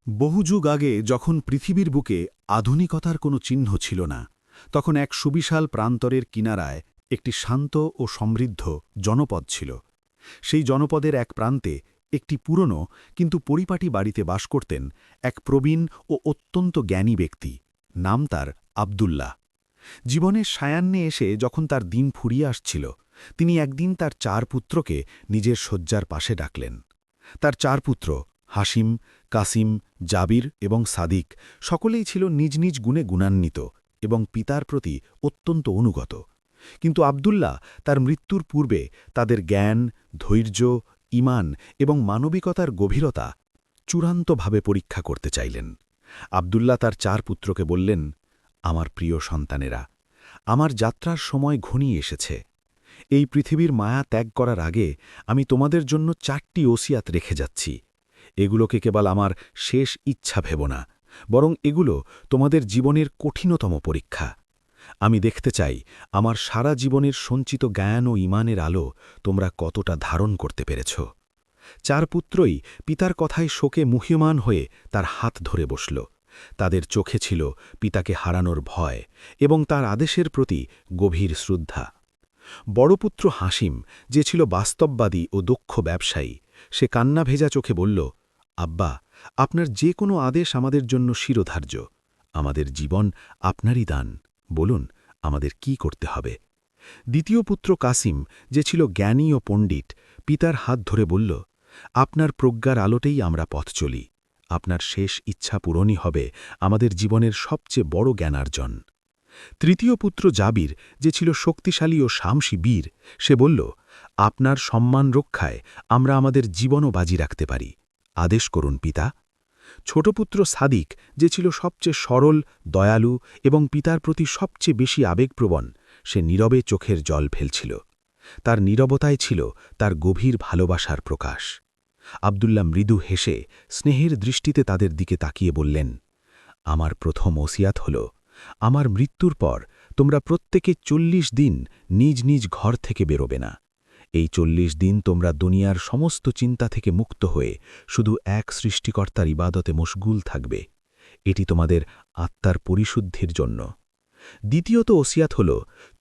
বহু যুগ আগে যখন পৃথিবীর বুকে আধুনিকতার কোনো চিহ্ন ছিল না, তখন এক সুবিশাল প্রান্তরের কিনারায় একটি শান্ত ও সমৃদ্ধ জনপদ ছিল। সেই জনপদের এক প্রান্তে একটি পুরনো কিন্তু পরিপাটি বাড়িতে বাস করতেন এক প্রবীণ ও অত্যন্ত জ্ঞানী ব্যক্তি। নাম তার আব্দুল্লাহ। জীবনের সায়ান্নে এসে যখন তার দিন ফুরিয়ে আসছিল, তিনি একদিন তার 4 পুত্রকে নিজের শয্যার পাশে ডাকলেন। তার 4 পুত্র হাসিম, কাসিম, জাবির এবং সাদিক সকলেই ছিল নিজ নিজ গুণে গুণান্বিত এবং পিতার প্রতি অত্যন্ত অনুগত। কিন্তু আব্দুল্লাহ তার মৃত্যুর পূর্বে তাদের জ্ঞান, ধৈর্য, ঈমান এবং মানবিকতার গভীরতা চূড়ান্তভাবে পরীক্ষা করতে চাইলেন। আব্দুল্লাহ তার 4 পুত্রকে বললেন, আমার প্রিয় সন্তানেরা, আমার যাত্রার সময় ঘনিয়ে এসেছে। এই পৃথিবীর মায়া ত্যাগ করার আগে আমি তোমাদের জন্য 4টি ওসিয়াত রেখে যাচ্ছি। এগুলোকে কেবল আমার শেষ ইচ্ছা ভেব না, বরং এগুলো তোমাদের জীবনের কঠিনতম পরীক্ষা। আমি দেখতে চাই আমার সারা জীবনের সঞ্চিত জ্ঞান ও ঈমানের আলো তোমরা কতটা ধারণ করতে পেরেছ। 4 পুত্রই পিতার কথায় শোকে মুহ্যমান হয়ে তার হাত ধরে বসল। তাদের চোখে ছিল পিতাকে হারানোর ভয় এবং তার আদেশের প্রতি গভীর শ্রদ্ধা। বড় পুত্র হাসিম, যে ছিল বাস্তববাদী ও দক্ষ ব্যবসায়ী, সে কান্না ভেজা চোখে বলল, আব্বা, আপনার যে কোনো আদেশ আমাদের জন্য শিরোধার্য। আমাদের জীবন আপনারই দান, বলুন আমাদের কি করতে হবে। দ্বিতীয় পুত্র কাসিম, যে ছিল জ্ঞানী ও পণ্ডিত, পিতার হাত ধরে বলল, আপনার প্রজ্ঞার আলোতেই আমরা পথ চলি। আপনার শেষ ইচ্ছা পূরণই হবে আমাদের জীবনের সবচেয়ে বড় জ্ঞানার্জন। তৃতীয় পুত্র জাবির, যে ছিল শক্তিশালী ও সাহসী বীর, সে বলল, আপনার সম্মান রক্ষায় আমরা আমাদের জীবনও বাজি রাখতে পারি। আদেশ করুন পিতা। ছোট পুত্র সাদিক, যে ছিল সবচেয়ে সরল, দয়ালু এবং পিতার প্রতি সবচেয়ে বেশি আবেগপ্রবণ, সে নীরবে চোখের জল ফেলছিল। তার নীরবতায় ছিল তার গভীর ভালোবাসার প্রকাশ। আব্দুল্লাহ মৃদু হেসে স্নেহের দৃষ্টিতে তাদের দিকে তাকিয়ে বললেন, আমার প্রথম ওসিয়াত হল, আমার মৃত্যুর পর তোমরা প্রত্যেকে 40 দিন নিজ নিজ ঘর থেকে বেরোবে না। এই 40 দিন তোমরা দুনিয়ার সমস্ত চিন্তা থেকে মুক্ত হয়ে শুধু এক সৃষ্টিকর্তার ইবাদতে মশগুল থাকবে। এটি তোমাদের আত্মার পরিশুদ্ধির জন্য। দ্বিতীয়ত ওসিয়াত হল,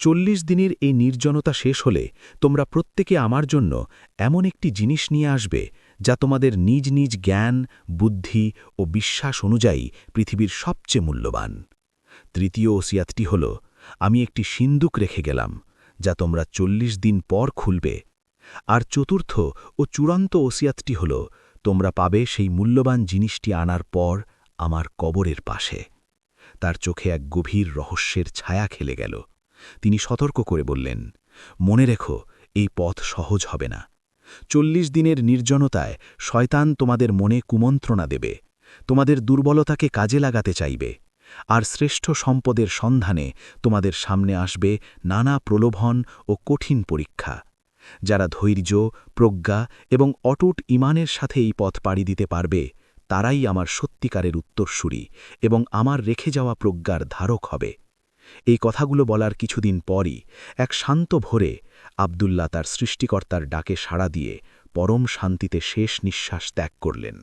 40 দিনের এই নির্জনতা শেষ হলে তোমরা প্রত্যেকে আমার জন্য এমন একটি জিনিস নিয়ে আসবে যা তোমাদের নিজ নিজ জ্ঞান, বুদ্ধি ও বিশ্বাস অনুযায়ী পৃথিবীর সবচেয়ে মূল্যবান। তৃতীয় ওসিয়াতটি হল, আমি একটি সিন্দুক রেখে গেলাম যা তোমরা 40 দিন পর খুলবে। আর চতুর্থ ও চূড়ান্ত ওসিয়াতটি হল, তোমরা পাবে সেই মূল্যবান জিনিসটি আনার পর আমার কবরের পাশে। তার চোখে এক গভীর রহস্যের ছায়া খেলে গেল। তিনি সতর্ক করে বললেন, মনে রেখো, এই পথ সহজ হবে না। 40 দিনের নির্জনতায় শয়তান তোমাদের মনে কুমন্ত্রণা দেবে, তোমাদের দুর্বলতাকে কাজে লাগাতে চাইবে, আর শ্রেষ্ঠ সম্পদের সন্ধানে তোমাদের সামনে আসবে নানা প্রলোভন ও কঠিন পরীক্ষা। যারা ধৈর্য, প্রজ্ঞা এবং অটুট ঈমানের সাথে এই পথ পাড়ি দিতে পারবে, তারাই আমার সত্যিকারের উত্তরসূরি এবং আমার রেখে যাওয়া প্রজ্ঞার ধারক হবে। এই কথাগুলো বলার কিছুদিন পরই এক শান্ত ভোরে আব্দুল্লাহ তার সৃষ্টিকর্তার ডাকে সাড়া দিয়ে পরম শান্তিতে শেষ নিঃশ্বাস ত্যাগ করলেন।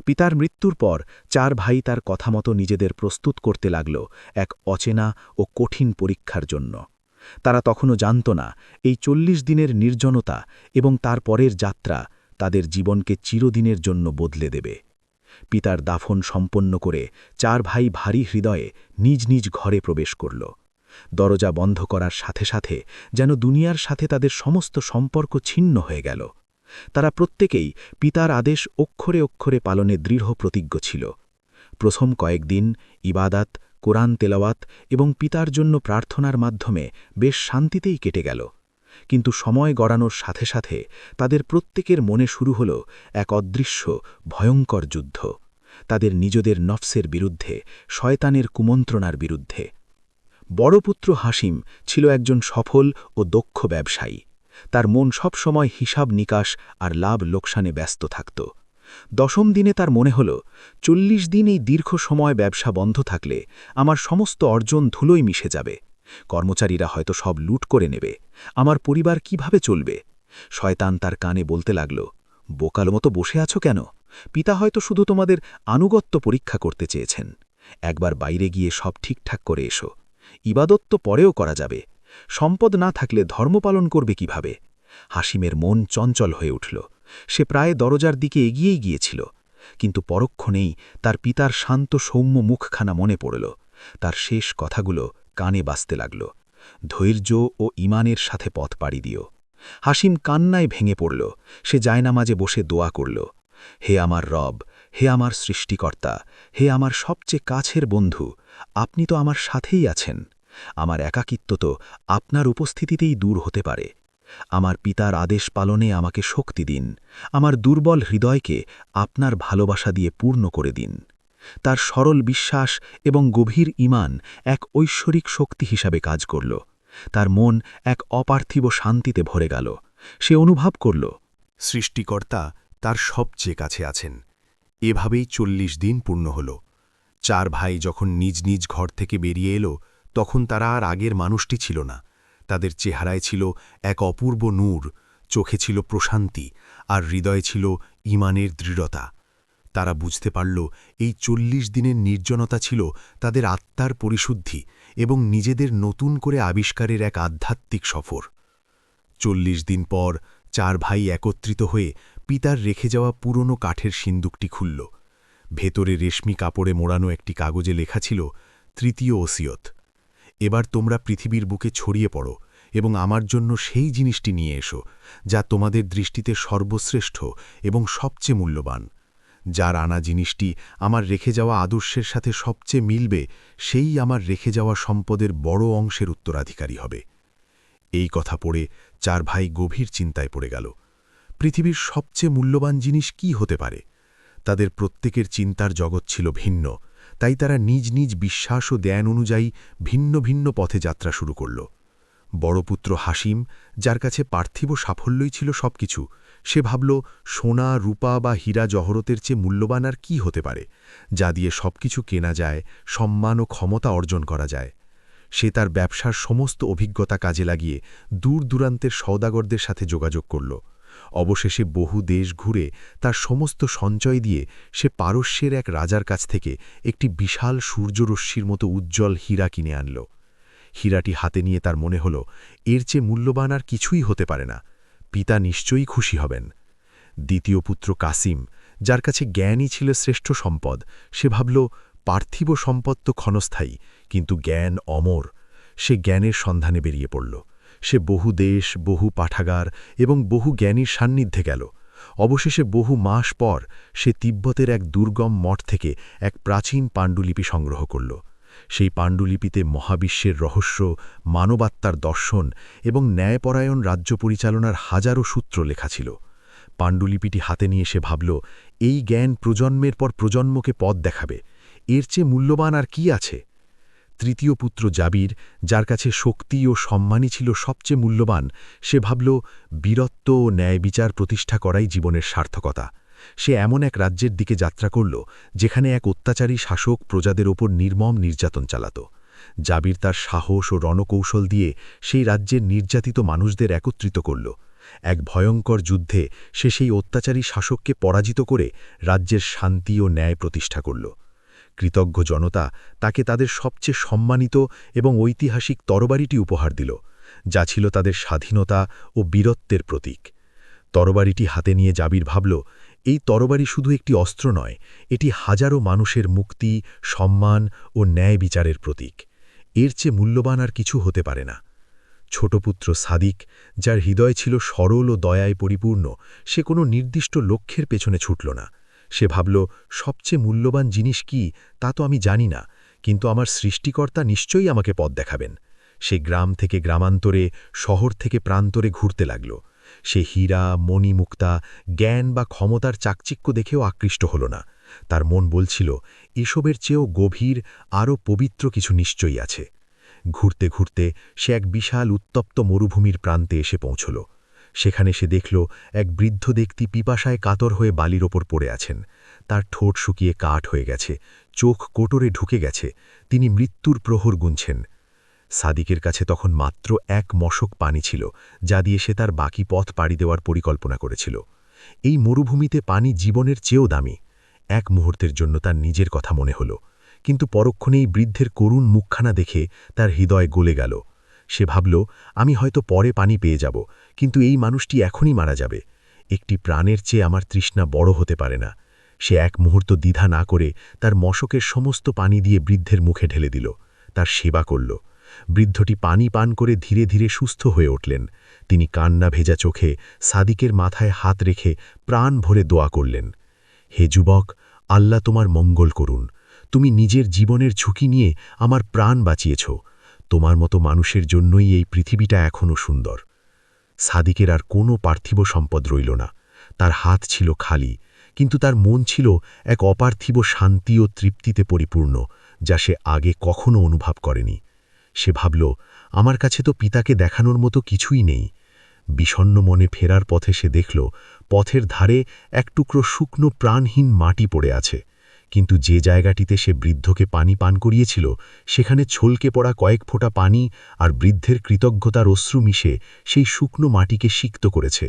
পিতার মৃত্যুর পর 4 ভাই তার কথা মতো নিজেদের প্রস্তুত করতে লাগল এক অচেনা ও কঠিন পরীক্ষার জন্য। তারা তখনও জানত না এই 40 দিনের নির্জনতা এবং তার পরের যাত্রা তাদের জীবনকে চিরদিনের জন্য বদলে দেবে। পিতার দাফন সম্পন্ন করে 4 ভাই ভারী হৃদয়ে নিজ নিজ ঘরে প্রবেশ করল। দরজা বন্ধ করার সাথে সাথে যেন দুনিয়ার সাথে তাদের সমস্ত সম্পর্ক ছিন্ন হয়ে গেল। তারা প্রত্যেকেই পিতার আদেশ অক্ষরে অক্ষরে পালনে দৃঢ় প্রতিজ্ঞ ছিল। প্রথম কয়েকদিন ইবাদাত, কোরআন তেলাওয়াত এবং পিতার জন্য প্রার্থনার মাধ্যমে বেশ শান্তিতেই কেটে গেল। কিন্তু সময় গড়ানোর সাথে সাথে তাদের প্রত্যেকের মনে শুরু হল এক অদৃশ্য ভয়ঙ্কর যুদ্ধ, তাদের নিজেদের নফসের বিরুদ্ধে, শয়তানের কুমন্ত্রণার বিরুদ্ধে। বড় পুত্র হাসিম ছিল একজন সফল ও দক্ষ ব্যবসায়ী। তার মন সব সময় হিসাব নিকাশ আর লাভ লোকসানে ব্যস্ত থাকত। 10ম দিনে তার মনে হল, 40 দিন এই দীর্ঘ সময় ব্যবসা বন্ধ থাকলে আমার সমস্ত অর্জন ধুলোয় মিশে যাবে। কর্মচারীরা হয়তো সব লুট করে নেবে। আমার পরিবার কিভাবে চলবে? শয়তান তার কানে বলতে লাগল, বোকাল মতো বসে আছো কেন? পিতা হয়তো শুধু তোমাদের আনুগত্য পরীক্ষা করতে চেয়েছেন। একবার বাইরে গিয়ে সব ঠিকঠাক করে এসো। ইবাদত তো পরেও করা যাবে। সম্পদ না থাকলে ধর্ম পালন করবে কিভাবে? হাসিমের মন চঞ্চল হয়ে উঠল। সে প্রায় দরজার দিকে এগিয়েই গিয়েছিল, কিন্তু পরক্ষণেই তার পিতার শান্ত সৌম্য মুখখানা মনে পড়ল। তার শেষ কথাগুলো কানে বাজতে লাগল। ধৈর্য ও ঈমানের সাথে পথ পাড়ি দিও। হাসিম কান্নায় ভেঙে পড়ল। সে জায়নামাজে বসে দোয়া করল, হে আমার রব, হে আমার সৃষ্টিকর্তা, হে আমার সবচেয়ে কাছের বন্ধু, আপনি তো আমার সাথেই আছেন। আমার একাকিত্ব তো আপনার উপস্থিতিতেই দূর হতে পারে। আমার পিতার আদেশ পালনে আমাকে শক্তি দিন। আমার দুর্বল হৃদয়কে আপনার ভালোবাসা দিয়ে পূর্ণ করে দিন। তার সরল বিশ্বাস এবং গভীর ঈমান এক ঐশ্বরিক শক্তি হিসাবে কাজ করল। তার মন এক অপার্থিব শান্তিতে ভরে গেল। সে অনুভব করল, সৃষ্টিকর্তা তার সবচেয়ে কাছে আছেন। এভাবেই ৪০ দিন পূর্ণ হল। ৪ ভাই যখন নিজ নিজ ঘর থেকে বেরিয়ে এলো, তখন তারা আর আগের মানুষটি ছিল না। তাদের চেহারায় ছিল এক অপূর্ব নূর, চোখে ছিল প্রশান্তি, আর হৃদয়ে ছিল ঈমানের দৃঢ়তা। তারা বুঝতে পারল এই ৪০ দিনের নির্জনতা ছিল তাদের আত্মার পরিশুদ্ধি এবং নিজেদের নতুন করে আবিষ্কারের এক আধ্যাত্মিক সফর। ৪০ দিন পর ৪ ভাই একত্রিত হয়ে পিতার রেখে যাওয়া পুরনো কাঠের সিন্দুকটি খুলল। ভেতরে রেশমি কাপড়ে মোড়ানো একটি কাগজে লেখা ছিল, তৃতীয় ওসিয়ত। এবার তোমরা পৃথিবীর বুকে ছড়িয়ে পড়ো এবং আমার জন্য সেই জিনিসটি নিয়ে এসো যা তোমাদের দৃষ্টিতে সর্বশ্রেষ্ঠ এবং সবচেয়ে মূল্যবান। যার আনা জিনিসটি আমার রেখে যাওয়া আদর্শের সাথে সবচেয়ে মিলবে, সেই আমার রেখে যাওয়া সম্পদের বড় অংশের উত্তরাধিকারী হবে। এই কথা পড়ে ৪ ভাই গভীর চিন্তায় পড়ে গেল। পৃথিবীর সবচেয়ে মূল্যবান জিনিস কি হতে পারে? তাদের প্রত্যেকের চিন্তার জগৎ ছিল ভিন্ন, তাই তারা নিজ নিজ বিশ্বাস ও জ্ঞান অনুযায়ী ভিন্ন ভিন্ন পথে যাত্রা শুরু করল। বড় পুত্র হাসিম, যার কাছে পার্থিব সাফল্যই ছিল সবকিছু, সে ভাবল, সোনা, রূপা বা হীরা জহরতের চেয়ে মূল্যবান আর কি হতে পারে, যা দিয়ে সবকিছু কেনা যায়, সম্মান ও ক্ষমতা অর্জন করা যায়। সে তার ব্যবসার সমস্ত অভিজ্ঞতা কাজে লাগিয়ে দূর দূরান্তের সওদাগরদের সাথে যোগাযোগ করল। অবশেষে বহু দেশ ঘুরে তার সমস্ত সঞ্চয় দিয়ে সে পারস্যের এক রাজার কাছ থেকে একটি বিশাল সূর্যরশ্মির মতো উজ্জ্বল হীরা কিনে আনল। হীরাটি হাতে নিয়ে তার মনে হল, এর চেয়ে মূল্যবান আর কিছুই হতে পারে না। পিতা নিশ্চয়ই খুশি হবেন। দ্বিতীয় পুত্র কাসিম, যার কাছে জ্ঞানই ছিল শ্রেষ্ঠ সম্পদ, সে ভাবল, পার্থিব সম্পদ তো ক্ষণস্থায়ী, কিন্তু জ্ঞান অমর। সে জ্ঞানের সন্ধানে বেরিয়ে পড়ল। সে বহু দেশ, বহু পাঠাগার এবং বহু জ্ঞানীর সান্নিধ্যে গেল। অবশেষে বহু মাস পর সে তিব্বতের এক দুর্গম মঠ থেকে এক প্রাচীন পাণ্ডুলিপি সংগ্রহ করল। সেই পাণ্ডুলিপিতে মহাবিশ্বের রহস্য, মানবাত্মার দর্শন এবং ন্যায়পরায়ণ রাজ্য পরিচালনার হাজারো সূত্র লেখা ছিল। পাণ্ডুলিপিটি হাতে নিয়ে সে ভাবল, এই জ্ঞান প্রজন্মের পর প্রজন্মকে পথ দেখাবে। এর চেয়ে মূল্যবান আর কি আছে? তৃতীয় পুত্র জাবির, যার কাছে শক্তি ও সম্মানই ছিল সবচেয়ে মূল্যবান, সে ভাবল, বীরত্ব ও ন্যায় বিচার প্রতিষ্ঠা করাই জীবনের সার্থকতা। সে এমন এক রাজ্যের দিকে যাত্রা করল, যেখানে এক অত্যাচারী শাসক প্রজাদের ওপর নির্মম নির্যাতন চালাত। জাবির তার সাহস ও রণকৌশল দিয়ে সেই রাজ্যের নির্যাতিত মানুষদের একত্রিত করল। এক ভয়ঙ্কর যুদ্ধে সে সেই অত্যাচারী শাসককে পরাজিত করে রাজ্যের শান্তি ও ন্যায় প্রতিষ্ঠা করল। কৃতজ্ঞ জনতা তাকে তাদের সবচেয়ে সম্মানিত এবং ঐতিহাসিক তরবারিটি উপহার দিল, যা ছিল তাদের স্বাধীনতা ও বীরত্বের প্রতীক। তরবারিটি হাতে নিয়ে জাবির ভাবল, এই তরবারি শুধু একটি অস্ত্র নয়, এটি হাজারো মানুষের মুক্তি, সম্মান ও ন্যায় বিচারের প্রতীক। এর চেয়ে মূল্যবান আর কিছু হতে পারে না। ছোট পুত্র সাদিক, যার হৃদয় ছিল সরল ও দয়ায় পরিপূর্ণ, সে কোনো নির্দিষ্ট লক্ষ্যের পেছনে ছুটল না। সে ভাবল, সবচেয়ে মূল্যবান জিনিস কি তা তো আমি জানি না, কিন্তু আমার সৃষ্টিকর্তা নিশ্চয়ই আমাকে পথ দেখাবেন। সে গ্রাম থেকে গ্রামান্তরে, শহর থেকে প্রান্তরে ঘুরতে লাগল। সে হীরা, মণিমুক্তা, জ্ঞান বা ক্ষমতার চাকচিক্য দেখেও আকৃষ্ট হল না। তার মন বলছিল, এসবের চেয়েও গভীর, আরও পবিত্র কিছু নিশ্চয়ই আছে। ঘুরতে ঘুরতে সে এক বিশাল উত্তপ্ত মরুভূমির প্রান্তে এসে পৌঁছল। সেখানে সে দেখল এক বৃদ্ধ ব্যক্তি পিপাসায় কাতর হয়ে বালির ওপর পড়ে আছেন। তার ঠোঁট শুকিয়ে কাঠ হয়ে গেছে, চোখ কোটরে ঢুকে গেছে, তিনি মৃত্যুর প্রহর গুনছেন। সাদিকের কাছে তখন মাত্র এক মশক পানি ছিল, যা দিয়ে সে তার বাকি পথ পাড়ি দেওয়ার পরিকল্পনা করেছিল। এই মরুভূমিতে পানি জীবনের চেয়েও দামি। এক মুহূর্তের জন্য তার নিজের কথা মনে হল, কিন্তু পরক্ষণেই বৃদ্ধের করুণ মুখখানা দেখে তার হৃদয় গলে গেল। সে ভাবল, আমি হয়তো পরে পানি পেয়ে যাব, কিন্তু এই মানুষটি এখনই মারা যাবে। একটি প্রাণের চেয়ে আমার তৃষ্ণা বড় হতে পারে না। সে এক মুহূর্ত দ্বিধা না করে তার মশকের সমস্ত পানি দিয়ে বৃদ্ধের মুখে ঢেলে দিল, তার সেবা করল। বৃদ্ধটি পানি পান করে ধীরে ধীরে সুস্থ হয়ে উঠলেন। তিনি কান্না ভেজা চোখে সাদিকের মাথায় হাত রেখে প্রাণ ভরে দোয়া করলেন, হে যুবক, আল্লাহ তোমার মঙ্গল করুন। তুমি নিজের জীবনের ঝুঁকি নিয়ে আমার প্রাণ বাঁচিয়েছ। তোমার মতো মানুষের জন্যই এই পৃথিবীটা এখনও সুন্দর। সাদিকের আর কোনো পার্থিব সম্পদ রইল না। তার হাত ছিল খালি, কিন্তু তার মন ছিল এক অপার্থিব শান্তি ও তৃপ্তিতে পরিপূর্ণ, যা সে আগে কখনো অনুভব করেনি। সে ভাবল, আমার কাছে তো পিতাকে দেখানোর মতো কিছুই নেই। বিষণ্ণ মনে ফেরার পথে সে দেখল, পথের ধারে এক টুকরো শুকনো প্রাণহীন মাটি পড়ে আছে। কিন্তু যে জায়গাটিতে সে বৃদ্ধকে পানি পান করিয়েছিল, সেখানে ছলকে পড়া কয়েক ফোঁটা পানি আর বৃদ্ধের কৃতজ্ঞতার অশ্রু মিশে সেই শুকনো মাটিকে সিক্ত করেছে,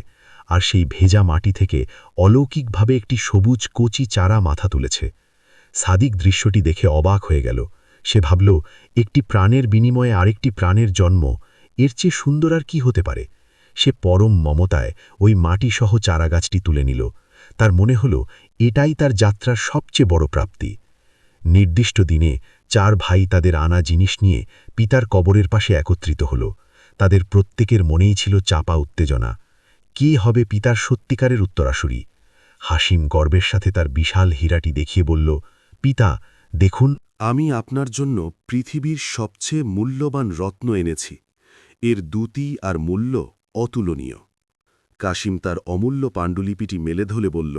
আর সেই ভেজা মাটি থেকে অলৌকিকভাবে একটি সবুজ কচি চারা মাথা তুলেছে। সাদিক দৃশ্যটি দেখে অবাক হয়ে গেল। সে ভাবল, একটি প্রাণের বিনিময়ে আরেকটি প্রাণের জন্ম, এর চেয়ে সুন্দর আর কি হতে পারে। সে পরম মমতায় ওই মাটিসহ চারাগাছটি তুলে নিল। তার মনে হল, এটাই তার যাত্রার সবচেয়ে বড় প্রাপ্তি। নির্দিষ্ট দিনে 4 ভাই তাদের আনা জিনিস নিয়ে পিতার কবরের পাশে একত্রিত হল। তাদের প্রত্যেকের মনেই ছিল চাপা উত্তেজনা। কে হবে পিতার সত্যিকারের উত্তরাসুরি? হাসিম গর্বের সাথে তার বিশাল হীরাটি দেখিয়ে বলল, পিতা, দেখুন, আমি আপনার জন্য পৃথিবীর সবচেয়ে মূল্যবান রত্ন এনেছি। এর দ্যুতি আর মূল্য অতুলনীয়। কাশিম তার অমূল্য পাণ্ডুলিপিটি মেলে ধরে বলল,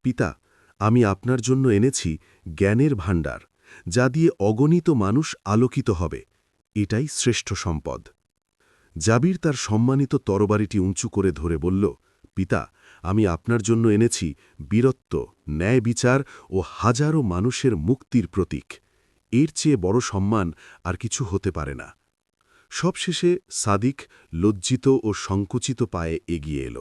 পিতা, আমি আপনার জন্য এনেছি জ্ঞানের ভাণ্ডার, যা দিয়ে অগণিত মানুষ আলোকিত হবে। এটাই শ্রেষ্ঠ সম্পদ। জাবির তার সম্মানিত তরবারিটি উঁচু করে ধরে বলল, পিতা, আমি আপনার জন্য এনেছি বীরত্ব, ন্যায় বিচার ও হাজারো মানুষের মুক্তির প্রতীক। এর চেয়ে বড় সম্মান আর কিছু হতে পারে না। সবশেষে সাদিক লজ্জিত ও সংকুচিত পায়ে এগিয়ে এল।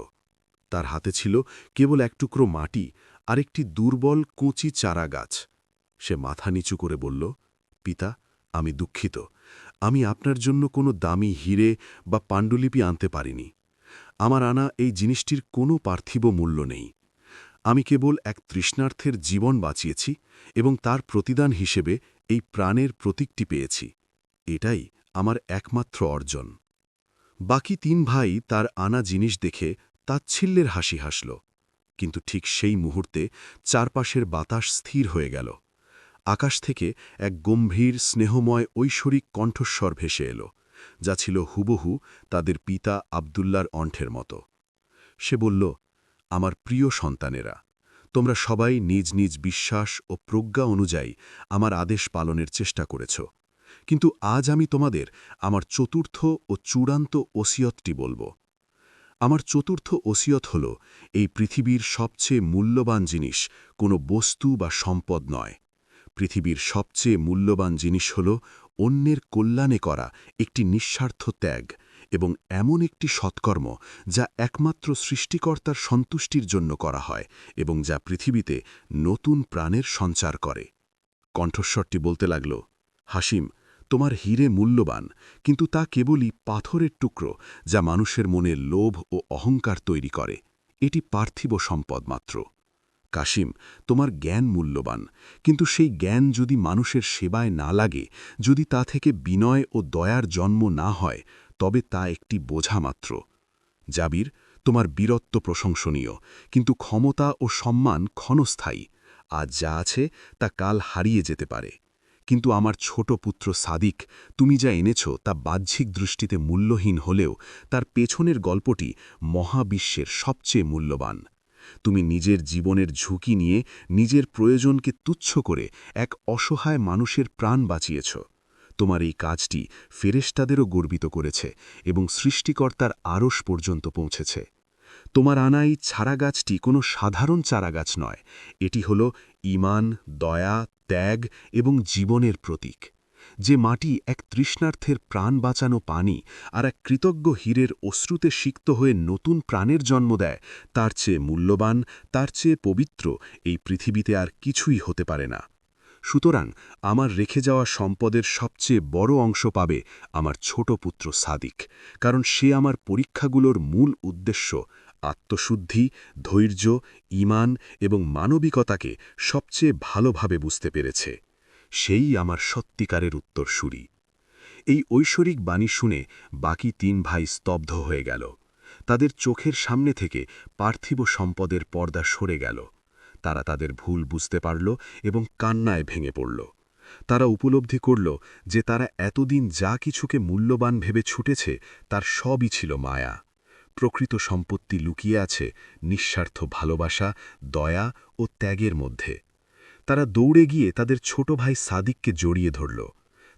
তার হাতে ছিল কেবল এক টুকরো মাটি আর একটি দুর্বল কচি চারা গাছ। সে মাথা নিচু করে বলল, পিতা, আমি দুঃখিত। আমি আপনার জন্য কোনো দামি হিরে বা পাণ্ডুলিপি আনতে পারিনি। আমার আনা এই জিনিসটির কোনো পার্থিব মূল্য নেই। আমি কেবল এক তৃষ্ণার্থের জীবন বাঁচিয়েছি এবং তার প্রতিদান হিসেবে এই প্রাণের প্রতীকটি পেয়েছি। এটাই আমার একমাত্র অর্জন। বাকি 3 ভাই তার আনা জিনিস দেখে তাচ্ছিল্যের হাসি হাসল, কিন্তু ঠিক সেই মুহূর্তে চারপাশের বাতাস স্থির হয়ে গেল। আকাশ থেকে এক গম্ভীর স্নেহময় ঐশ্বরিক কণ্ঠস্বর ভেসে এল, যা ছিল হুবহু তাদের পিতা আবদুল্লার কণ্ঠের মতো। সে বলল, আমার প্রিয় সন্তানেরা, তোমরা সবাই নিজ নিজ বিশ্বাস ও প্রজ্ঞা অনুযায়ী আমার আদেশ পালনের চেষ্টা করেছ, কিন্তু আজ আমি তোমাদের আমার চতুর্থ ও চূড়ান্ত ওসিয়তটি বলব। আমার চতুর্থ ওসিয়ত হল, এই পৃথিবীর সবচেয়ে মূল্যবান জিনিস কোনো বস্তু বা সম্পদ নয়। পৃথিবীর সবচেয়ে মূল্যবান জিনিস হল অন্যের কল্যাণে করা একটি নিঃস্বার্থ ত্যাগ এবং এমন একটি সৎকর্ম যা একমাত্র সৃষ্টিকর্তার সন্তুষ্টির জন্য করা হয় এবং যা পৃথিবীতে নতুন প্রাণের সঞ্চার করে। কণ্ঠস্বরটি বলতে লাগল, হাসিম, তোমার হিরে মূল্যবান, কিন্তু তা কেবলই পাথরের টুকরো যা মানুষের মনে লোভ ও অহংকার তৈরি করে। এটি পার্থিব সম্পদ মাত্র। কাশিম, তোমার জ্ঞান মূল্যবান, কিন্তু সেই জ্ঞান যদি মানুষের সেবায় না লাগে, যদি তা থেকে বিনয় ও দয়ার জন্ম না হয়, তবে তা একটি বোঝা মাত্র। জাবির, তোমার বীরত্ব প্রশংসনীয়, কিন্তু ক্ষমতা ও সম্মান ক্ষণস্থায়ী। আজ যা আছে তা কাল হারিয়ে যেতে পারে। কিন্তু আমার ছোট পুত্র সাদিক, তুমি যা এনেছ তা বাহ্যিক দৃষ্টিতে মূল্যহীন হলেও তার পেছনের গল্পটি মহাবিশ্বের সবচেয়ে মূল্যবান। তুমি নিজের জীবনের ঝুঁকি নিয়ে নিজের প্রয়োজনকে তুচ্ছ করে এক অসহায় মানুষের প্রাণ বাঁচিয়েছ। তোমার এই কাজটি ফেরেশতাদেরও গর্বিত করেছে এবং সৃষ্টিকর্তার আরশ পর্যন্ত পৌঁছেছে। তোমার আনা এই চারাগাছটি কোনো সাধারণ চারাগাছ নয়, এটি হল ঈমান, দয়া, ত্যাগ এবং জীবনের প্রতীক। যে মাটি এক তৃষ্ণার্থের প্রাণ বাঁচানো পানি আর এক কৃতজ্ঞ হীরের অশ্রুতে সিক্ত হয়ে নতুন প্রাণের জন্ম দেয়, তার চেয়ে মূল্যবান, তার চেয়ে পবিত্র এই পৃথিবীতে আর কিছুই হতে পারে না। সুতরাং আমার রেখে যাওয়া সম্পদের সবচেয়ে বড় অংশ পাবে আমার ছোট পুত্র সাদিক, কারণ সে আমার পরীক্ষাগুলোর মূল উদ্দেশ্য আত্মশুদ্ধি, ধৈর্য, ঈমান এবং মানবিকতাকে সবচেয়ে ভালোভাবে বুঝতে পেরেছে। সেই আমার সত্যিকারের উত্তরসূরি। এই ঐশ্বরিক বাণী শুনে বাকি ৩ ভাই স্তব্ধ হয়ে গেল। তাদের চোখের সামনে থেকে পার্থিব সম্পদের পর্দা সরে গেল। তারা তাদের ভুল বুঝতে পারল এবং কান্নায় ভেঙে পড়ল। তারা উপলব্ধি করল যে তারা এতদিন যা কিছুকে মূল্যবান ভেবে ছুটেছে তার সবই ছিল মায়া। প্রকৃত সম্পত্তি লুকিয়ে আছে নিঃস্বার্থ ভালোবাসা, দয়া ও ত্যাগের মধ্যে। তারা দৌড়ে গিয়ে তাদের ছোট ভাই সাদিককে জড়িয়ে ধরল।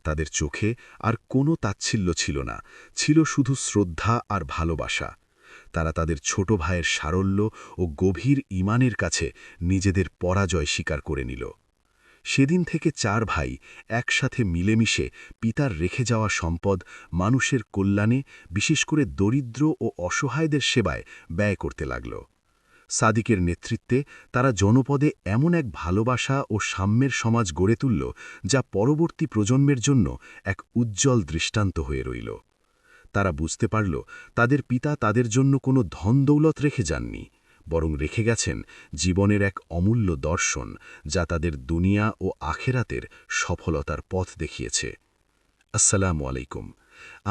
তাদের চোখে আর কোনো তাচ্ছিল্য ছিল না, ছিল শুধু শ্রদ্ধা আর ভালোবাসা। তারা তাদের ছোট ভাইয়ের সারল্য ও গভীর ঈমানের কাছে নিজেদের পরাজয় স্বীকার করে নিল। সেদিন থেকে ৪ ভাই একসাথে মিলেমিশে পিতার রেখে যাওয়া সম্পদ মানুষের কল্যাণে, বিশেষ করে দরিদ্র ও অসহায়দের সেবায় ব্যয় করতে লাগল। সাদিকের নেতৃত্বে তারা জনপদে এমন এক ভালোবাসা ও সাম্যের সমাজ গড়ে তুলল যা পরবর্তী প্রজন্মের জন্য এক উজ্জ্বল দৃষ্টান্ত হয়ে রইল। তারা বুঝতে পারল তাদের পিতা তাদের জন্য কোনো ধনদৌলত রেখে যাননি, বরং রেখে গেছেন জীবনের এক অমূল্য দর্শন যা তাদের দুনিয়া ও আখেরাতের সফলতার পথ দেখিয়েছে। আসসালামু আলাইকুম।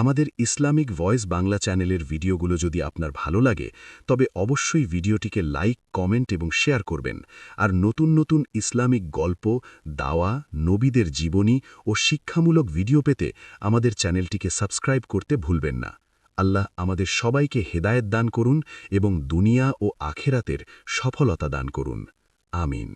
আমাদের ইসলামিক ভয়েস বাংলা চ্যানেলের ভিডিওগুলো যদি আপনার ভালো লাগে তবে অবশ্যই ভিডিওটিকে লাইক, কমেন্ট এবং শেয়ার করবেন। আর নতুন নতুন ইসলামিক গল্প, দাওয়া, নবীদের জীবনী ও শিক্ষামূলক ভিডিও পেতে আমাদের চ্যানেলটিকে সাবস্ক্রাইব করতে ভুলবেন না। আল্লাহ আমাদের সবাইকে হেদায়েত দান করুন এবং দুনিয়া ও আখেরাতের সফলতা দান করুন। আমিন।